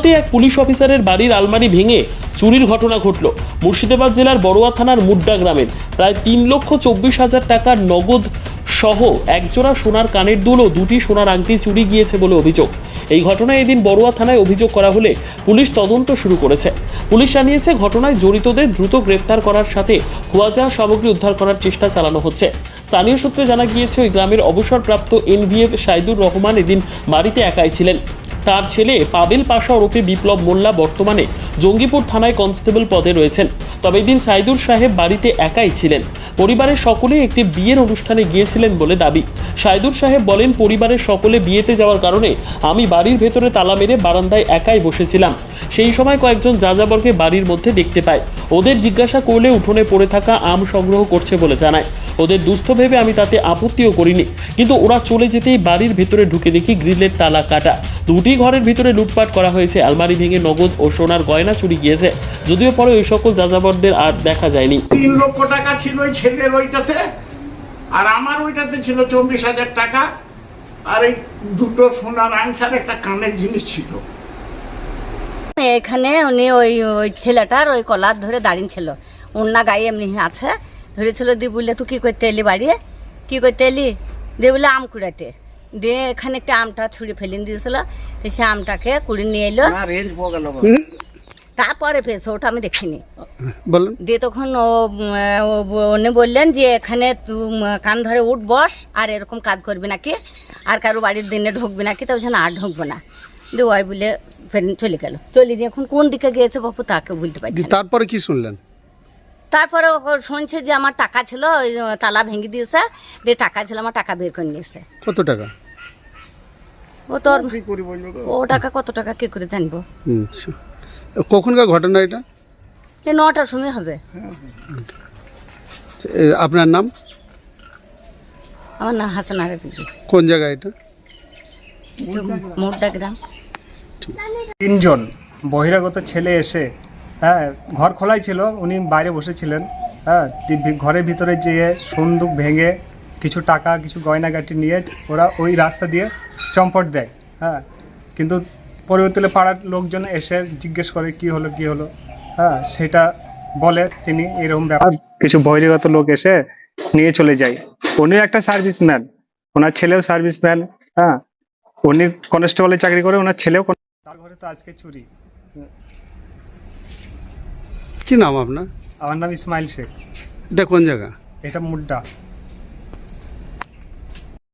সম্প্রতি এক পুলিশ অফিসারের বাড়ির আলমারি ভেঙে চুরির ঘটনা ঘটল। মুর্শিদাবাদ জেলার বড়ুয়া থানার মুড্ডা গ্রামের প্রায় 3,24,000 টাকার নগদ সহ একজোড়া সোনার কানের দুল ও দুটি সোনার আংটি চুরি গিয়েছে বলে অভিযোগ। এই ঘটনায় এদিন বড়ুয়া থানায় অভিযোগ করা হলে পুলিশ তদন্ত শুরু করেছে। পুলিশ জানিয়েছে ঘটনায় জড়িতদের দ্রুত গ্রেপ্তার করার সাথে খোয়া যাওয়া সামগ্রী উদ্ধার করার চেষ্টা চালানো হচ্ছে। স্থানীয় সূত্রে জানা গিয়েছে ওই গ্রামের অবসরপ্রাপ্ত এনভিএফ সাইদুর রহমান এদিন বাড়িতে একাই ছিলেন। তার ছেলে পাবেল পাশা ওরফে বিপ্লব মোল্লা বর্তমানে জঙ্গিপুর থানায় কনস্টেবল পদে রয়েছেন। তবে এদিন সাইদুর সাহেব বাড়িতে একাই ছিলেন। পরিবারের সকলে একটি বিয়ের অনুষ্ঠানে গিয়েছিলেন বলে দাবি। সাইদুর সাহেব বলেন, পরিবারের সকলে বিয়েতে যাওয়ার কারণে আমি বাড়ির ভেতরে তালা মেরে বারান্দায় একাই বসেছিলাম। সেই সময় কয়েকজন যাযাবরকে বাড়ির মধ্যে দেখতে পায়। ওদের জিজ্ঞাসা করলে উঠোনে পড়ে থাকা আম সংগ্রহ করছে বলে জানায়। ওদের দুস্থ ভেবে আমি তাতে আপত্তিও করিনি, কিন্তু ওরা চলে যেতেই বাড়ির ভেতরে ঢুকে দেখি গ্রিলের তালা কাটা। দুটি ঘরের ভিতরে লুটপাট করা হয়েছে। আলমারি ভেঙে নগদ ও সোনার গয়না চুরি গিয়েছে। যদিও পরে ওই সকল যাযাবরদের আর দেখা যায়নি। 3 লক্ষ টাকা ছিল ওই ছেলের ওইটাতে, আর আমার ওইটাতে ছিল 24,000 টাকা, আর এই দুটো সোনার আংটার একটা কানের জিনিস ছিল। এখানে উনি ওই ছেলেটার ওই কলার ধরে দাঁড়িয়ে ছিল, ওনার গায়ে এমনি আছে ধরেছিল। দিয়ে বললে, তুই কী করতে এলি বাড়ি, কী করতে এলি? দিয়ে বলে আম কুড়াতে। দিয়ে এখানে একটা আমটা ছুঁড়ে ফেলিন দিয়েছিল, তো সে আমটাকে কুড়ি নিয়ে এলো। তারপরে পেয়েছে, ওটা আমি দেখিনি। দিয়ে তখন উনি বললেন যে এখানে কান ধরে উঠ বস, আর এরকম কাজ করবি নাকি, আর কারো বাড়ির দিনে ঢুকবি নাকি। তো বলছেন আর ঢুকবো না। দিয়ে ওই বলে ফের চলে গেল। চলে দিয়ে এখন কোন দিকে গিয়েছে বাপু তাকে বলতে পারছি না। তারপরে কি শুনলেন? তারপরে শুনছে যে আমার টাকা ছিল, ওই তালা ভেঙে দিয়েছে, দিয়ে টাকা ছিল, আমার টাকা বের করে নিয়েছে। কত টাকা? ও টাকা কত টাকা কি করে জানবো। কখনকার ঘটনা এটা? এই 9টার সময় হবে। আপনার নাম? আমার নাম হাসানা বিবি। কোন জায়গা এটা? মুড্ডা গ্রাম। 3 জন বহিরাগত ছেলে এসে, ঘর খোলাই ছিল, উনি বাইরে বসেছিলেন। ঘরের ভিতরে যেয়ে সন্দুক ভেঙে কিছু টাকা কিছু গয়নাগাটি নিয়ে ওরা ওই রাস্তা দিয়ে চম্পট দেয়। কিন্তু পরবর্তীতে পাড়ার লোকজন এসে জিজ্ঞেস করে কি হলো, সেটা বলে তিনি এরকম ব্যাপার। কিছু বহিরাগত লোক এসে নিয়ে চলে যায়। উনি একটা সার্ভিসম্যান, ওনার ছেলেও সার্ভিসম্যান। উনি কনস্টেবলের চাকরি করে, ওনার ছেলেও। তার ঘরে তো আজকে চুরি। কি নাম আপনার? আমার নাম ইসমাইল শেখ। এটা কোন জায়গা? এটা মুড্ডা।